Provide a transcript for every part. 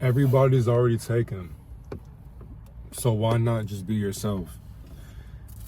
Everybody's already taken. So why not just be yourself?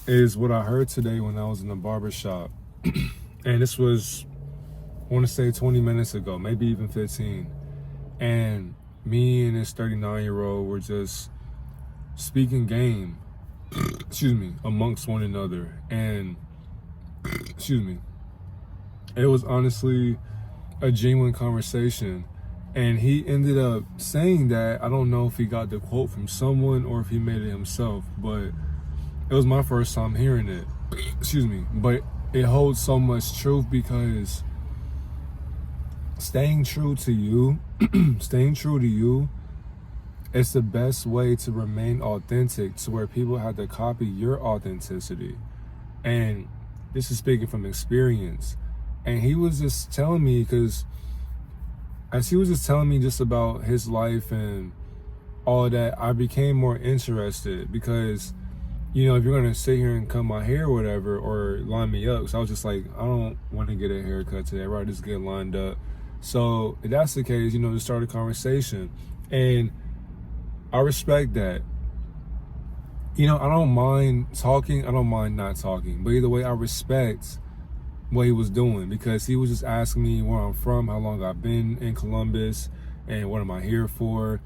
Is what I heard today when I was in the barber shop. And this was, I want to say 20 minutes ago, maybe even 15. And me and this 39-year-old were just speaking game, amongst one another. And, it was honestly a genuine conversation. And he ended up saying that, I don't know if he got the quote from someone or if he made it himself, but it was my first time hearing it. But it holds so much truth because staying true to you, it's the best way to remain authentic, to where people have to copy your authenticity. And this is speaking from experience. And he was just telling me, because as he was just telling me just about his life and all that, I became more interested because, if you're going to sit here and cut my hair or whatever, or line me up, so I was just like, I don't want to get a haircut today, right? Just get lined up. So if that's the case, just start a conversation. And I respect that. I don't mind talking. I don't mind not talking. But either way, I respect what he was doing, because he was just asking me where I'm from, how long I've been in Columbus, and what am I here for?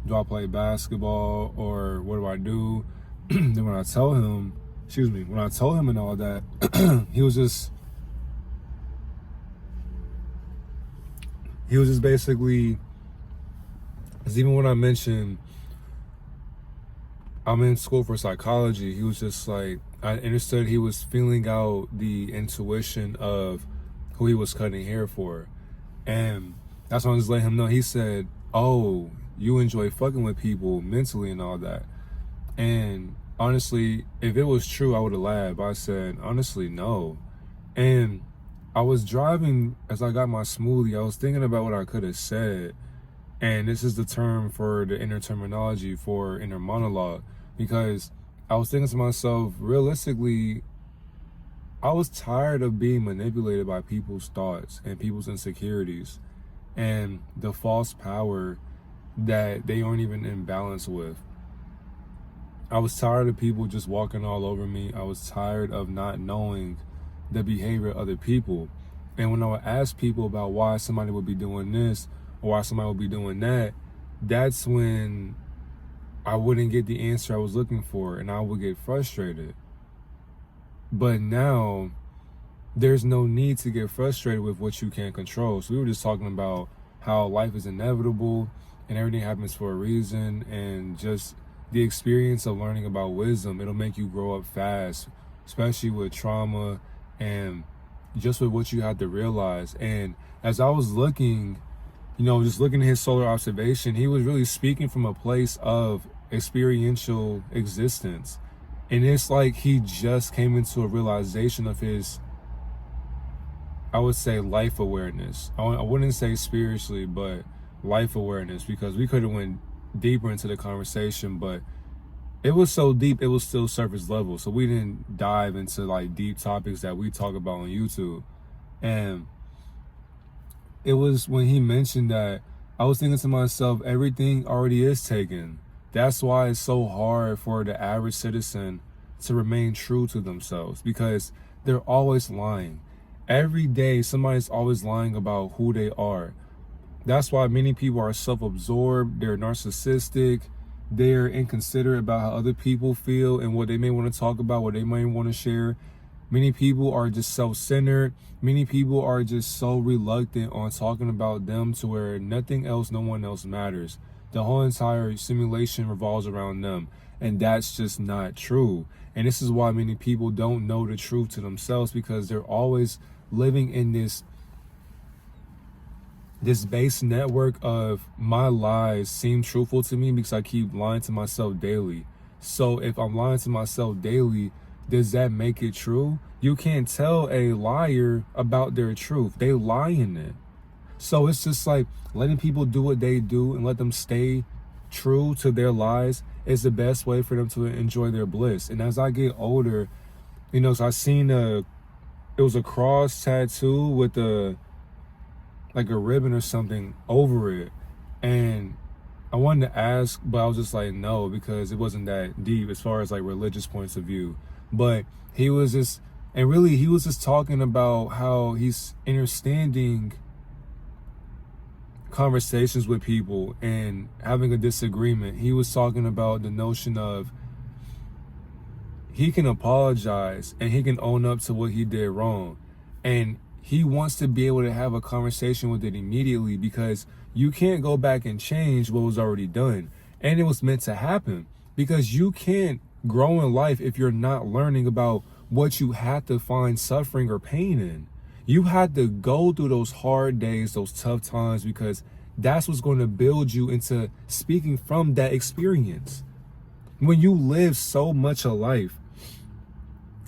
Do I play basketball, or what do I do? Then when I told him and all that, he was just basically, because even when I mentioned I'm in school for psychology, he was just like, I understood he was feeling out the intuition of who he was cutting hair for. And that's when I just let him know. He said, oh, you enjoy fucking with people mentally and all that. And honestly, if it was true, I would have laughed. But I said, honestly, no. And I was driving as I got my smoothie. I was thinking about what I could have said. And this is the term for the inner terminology for inner monologue. Because I was thinking to myself, realistically, I was tired of being manipulated by people's thoughts and people's insecurities and the false power that they aren't even in balance with. I was tired of people just walking all over me. I was tired of not knowing the behavior of other people. And when I would ask people about why somebody would be doing this or why somebody would be doing that, that's when I wouldn't get the answer I was looking for, and I would get frustrated. But now, there's no need to get frustrated with what you can't control. So we were just talking about how life is inevitable and everything happens for a reason, and just the experience of learning about wisdom, it'll make you grow up fast, especially with trauma and just with what you have to realize. And as I was looking, just looking at his solar observation, he was really speaking from a place of experiential existence. And it's like he just came into a realization of his, I would say, life awareness. I wouldn't say spiritually, but life awareness, because we could have went deeper into the conversation, but it was so deep, it was still surface level. So we didn't dive into like deep topics that we talk about on YouTube. And it was when he mentioned that, I was thinking to myself, everything already is taken. That's why it's so hard for the average citizen to remain true to themselves, because they're always lying. Every day, somebody's always lying about who they are. That's why many people are self-absorbed, they're narcissistic, they're inconsiderate about how other people feel and what they may want to talk about, what they might want to share. Many people are just self-centered. Many people are just so reluctant on talking about them to where nothing else, no one else matters. The whole entire simulation revolves around them. And that's just not true. And this is why many people don't know the truth to themselves, because they're always living in this base network of, my lies seem truthful to me because I keep lying to myself daily. So if I'm lying to myself daily, does that make it true? You can't tell a liar about their truth. They lie in it. So it's just like letting people do what they do and let them stay true to their lies is the best way for them to enjoy their bliss. And as I get older, so I seen it was a cross tattoo with like a ribbon or something over it. And I wanted to ask, but I was just like, no, because it wasn't that deep as far as like religious points of view. But he was just, and really, he was just talking about how he's understanding conversations with people and having a disagreement. He was talking about the notion of he can apologize and he can own up to what he did wrong. And he wants to be able to have a conversation with it immediately, because you can't go back and change what was already done. And it was meant to happen, because you can't grow in life if you're not learning about what you had to find suffering or pain in. You had to go through those hard days, those tough times, because that's what's going to build you into speaking from that experience. When you live so much of life,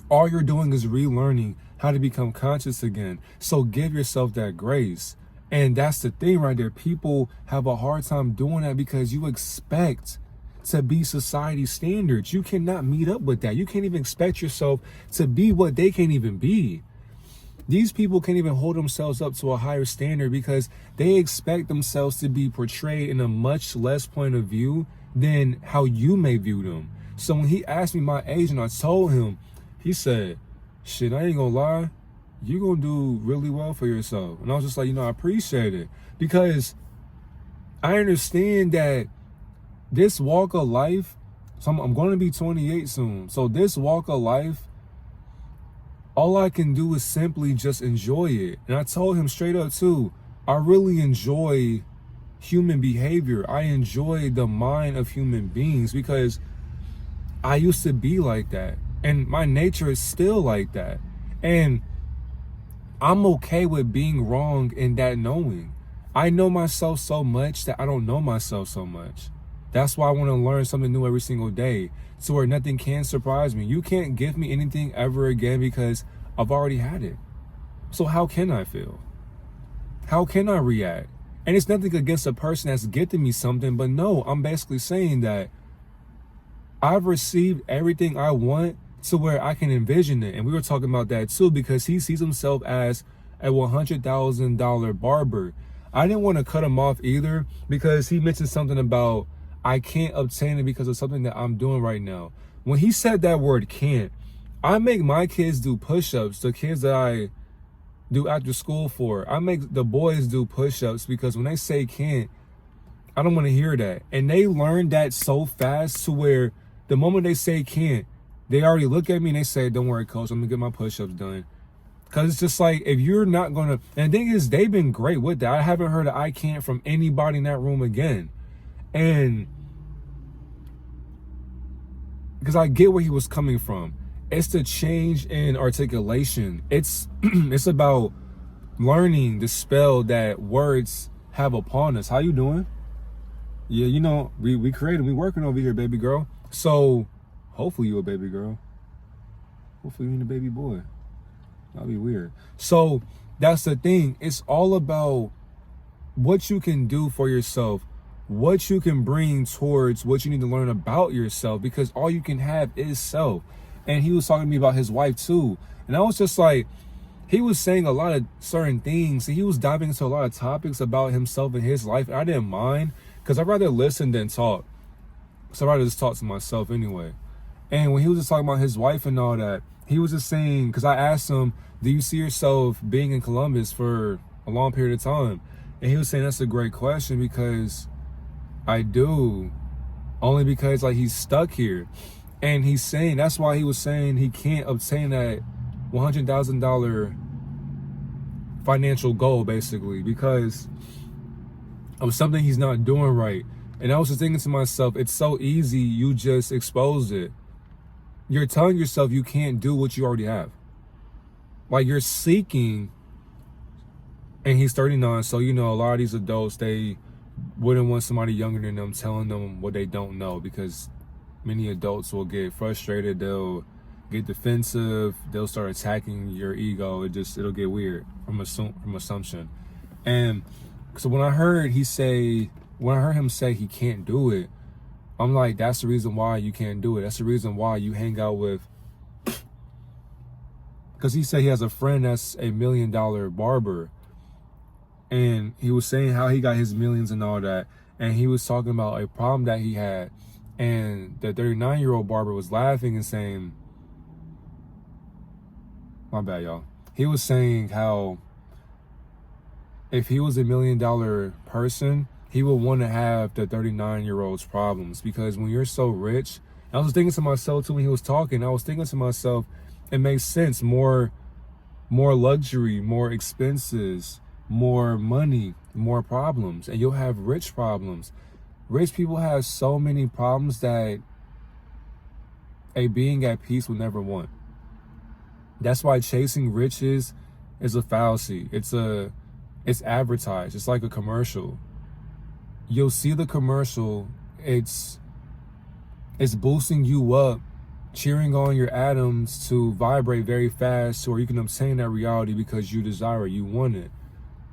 all you're doing is relearning how to become conscious again. So give yourself that grace. And that's the thing right there. People have a hard time doing that because you expect to be society standards. You cannot meet up with that. You can't even expect yourself to be what they can't even be. These people can't even hold themselves up to a higher standard because they expect themselves to be portrayed in a much less point of view than how you may view them. So when he asked me my age and I told him, he said, shit, I ain't gonna lie, you're gonna do really well for yourself. And I was just like, I appreciate it, because I understand that this walk of life, so I'm going to be 28 soon. So this walk of life, all I can do is simply just enjoy it. And I told him straight up too, I really enjoy human behavior. I enjoy the mind of human beings, because I used to be like that. And my nature is still like that. And I'm okay with being wrong in that knowing. I know myself so much that I don't know myself so much. That's why I want to learn something new every single day, so where nothing can surprise me. You can't give me anything ever again because I've already had it. So how can I feel? How can I react? And it's nothing against a person that's gifted me something, but no, I'm basically saying that I've received everything I want to where I can envision it. And we were talking about that too, because he sees himself as a $100,000 barber. I didn't want to cut him off either, because he mentioned something about I can't obtain it because of something that I'm doing right now. When he said that word can't, I make my kids do push-ups, the kids that I do after school for. I make the boys do push-ups, because when they say can't, I don't want to hear that. And they learn that so fast to where the moment they say can't, they already look at me and they say, don't worry, coach, I'm gonna get my push-ups done. Because it's just like, if you're not gonna, and the thing is, they've been great with that. I haven't heard an I can't from anybody in that room again. And because I get where he was coming from. It's the change in articulation. It's it's about learning the spell that words have upon us. How you doing? Yeah, we created, we working over here, baby girl. So hopefully you a baby girl. Hopefully you ain't a baby boy. That'd be weird. So that's the thing. It's all about what you can do for yourself, what you can bring towards what you need to learn about yourself, because all you can have is self. And he was talking to me about his wife too. And I was just like, he was saying a lot of certain things. He was diving into a lot of topics about himself and his life. And I didn't mind, because I'd rather listen than talk. So I'd rather just talk to myself anyway. And when he was just talking about his wife and all that, he was just saying, because I asked him, do you see yourself being in Columbus for a long period of time? And he was saying, that's a great question, because I do. Only because like he's stuck here. And he's saying, that's why he was saying he can't obtain that $100,000 financial goal, basically, because of something he's not doing right. And I was just thinking to myself, it's so easy, you just exposed it. You're telling yourself you can't do what you already have. Like, you're seeking, and he's 39, so a lot of these adults, they wouldn't want somebody younger than them telling them what they don't know, because many adults will get frustrated, they'll get defensive, they'll start attacking your ego. It'll get weird from assumption. And so when I heard him say he can't do it, I'm like, that's the reason why you can't do it. That's the reason why you hang out with, because he said he has a friend that's $1 million barber, and he was saying how he got his millions and all that. and he was talking about a problem that he had, and the 39-year-old barber was laughing and saying, my bad, y'all. He was saying how if he was $1 million person, he would want to have the 39-year-old's problems, because when you're so rich, I was thinking to myself too when he was talking, I was thinking to myself, it makes sense. More luxury, more expenses, more money, more problems, and you'll have rich problems. Rich people have so many problems that a being at peace will never want. That's why chasing riches is a fallacy. It's advertised. It's like a commercial. You'll see the commercial. It's boosting you up, cheering on your atoms to vibrate very fast, so you can obtain that reality because you desire it, you want it.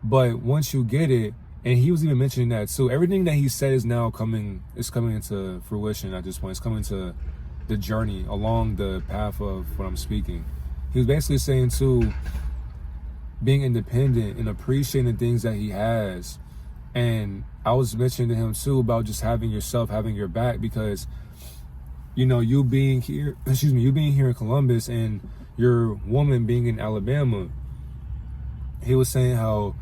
But once you get it, and he was even mentioning that too, everything that he said is now coming into fruition at this point. It's coming to the journey along the path of what I'm speaking. He was basically saying too, being independent and appreciating the things that he has. And I was mentioning to him too about just having yourself, having your back, because you being here in Columbus and your woman being in Alabama, he was saying how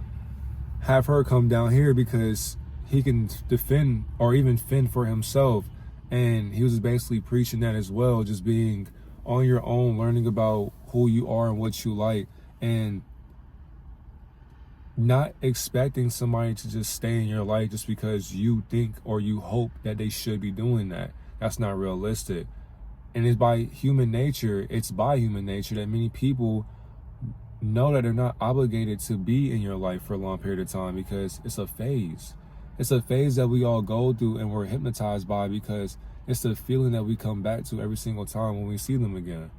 have her come down here because he can defend or even fend for himself. And he was basically preaching that as well, just being on your own, learning about who you are and what you like, and not expecting somebody to just stay in your life just because you think or you hope that they should be doing that. That's not realistic. And it's by human nature that many people know that they're not obligated to be in your life for a long period of time, because it's a phase. It's a phase that we all go through and we're hypnotized by, because it's the feeling that we come back to every single time when we see them again.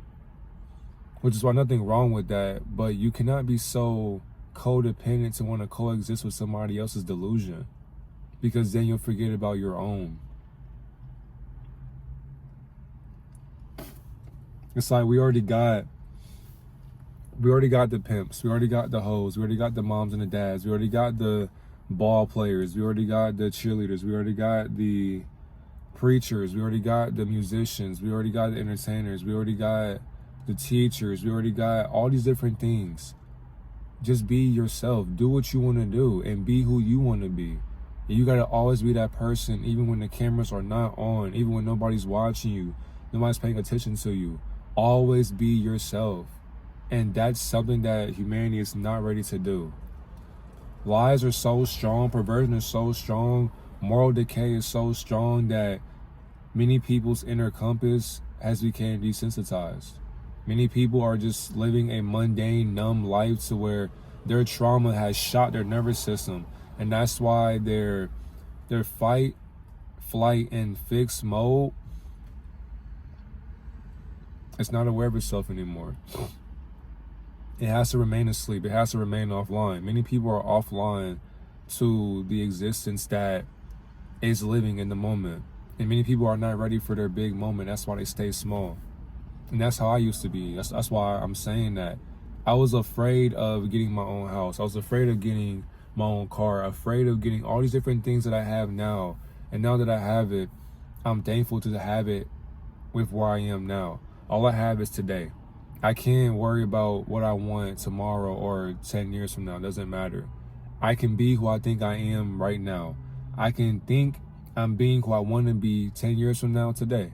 Which is why nothing wrong with that, but you cannot be so codependent to want to coexist with somebody else's delusion, because then you'll forget about your own. It's like we already got the pimps, we already got the hoes, we already got the moms and the dads, we already got the ball players, we already got the cheerleaders, we already got the preachers, we already got the musicians, we already got the entertainers, we already got the teachers, we already got all these different things. Just be yourself, do what you want to do, and be who you want to be. And you got to always be that person, even when the cameras are not on, even when nobody's watching you, nobody's paying attention to you. Always be yourself. And that's something that humanity is not ready to do. Lies are so strong, perversion is so strong, moral decay is so strong that many people's inner compass has become desensitized. Many people are just living a mundane, numb life to where their trauma has shot their nervous system. And that's why their fight, flight, and fix mode, it's not aware of itself anymore. It has to remain asleep. It has to remain offline. Many people are offline to the existence that is living in the moment. And many people are not ready for their big moment. That's why they stay small. And that's how I used to be. That's why I'm saying that. I was afraid of getting my own house. I was afraid of getting my own car, afraid of getting all these different things that I have now. And now that I have it, I'm thankful to have it with where I am now. All I have is today. I can't worry about what I want tomorrow or 10 years from now. It doesn't matter. I can be who I think I am right now. I can think I'm being who I want to be 10 years from now today,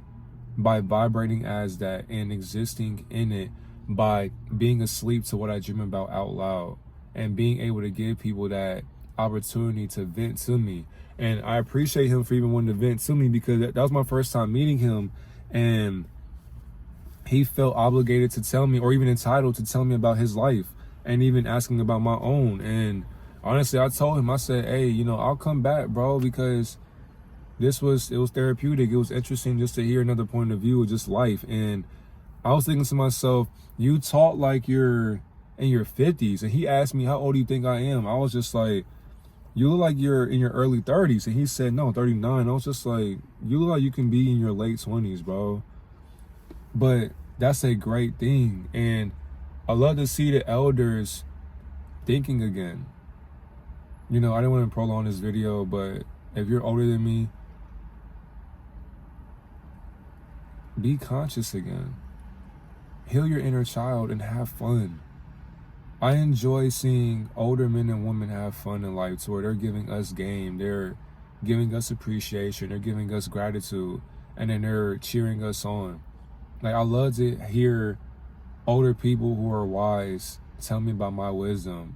by vibrating as that and existing in it, by being asleep to what I dream about out loud, and being able to give people that opportunity to vent to me. And I appreciate him for even wanting to vent to me, because that was my first time meeting him, and he felt obligated to tell me, or even entitled to tell me about his life, and even asking about my own. And honestly, I told him, I said, hey, I'll come back, bro, because it was therapeutic. It was interesting just to hear another point of view of just life. And I was thinking to myself, you talk like you're in your 50s. And he asked me, how old do you think I am? I was just like, you look like you're in your early 30s. And he said, no, 39. I was just like, you look like you can be in your late 20s, bro. But that's a great thing. And I love to see the elders thinking again. I didn't want to prolong this video, but If you're older than me, be conscious again. Heal your inner child and have fun. I enjoy seeing older men and women have fun in life to where they're giving us game, they're giving us appreciation, they're giving us gratitude, and then they're cheering us on. Like, I love to hear older people who are wise tell me about my wisdom.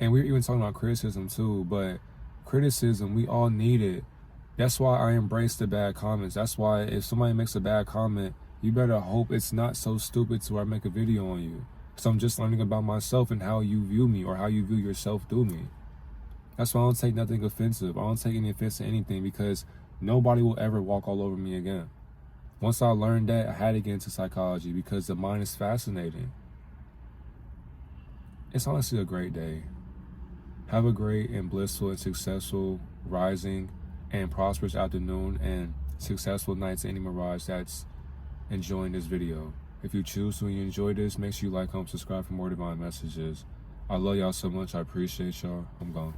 And we're even talking about criticism too, but criticism, we all need it. That's why I embrace the bad comments. That's why if somebody makes a bad comment, you better hope it's not so stupid to where I make a video on you. So I'm just learning about myself and how you view me or how you view yourself through me. That's why I don't take nothing offensive. I don't take any offense to anything because nobody will ever walk all over me again. Once I learned that, I had to get into psychology because the mind is fascinating. It's honestly a great day. Have a great and blissful and successful rising and prosperous afternoon and successful night to any Mirage that's enjoying this video. If you choose to and you enjoy this, make sure you like, comment, subscribe for more divine messages. I love y'all so much. I appreciate y'all. I'm gone.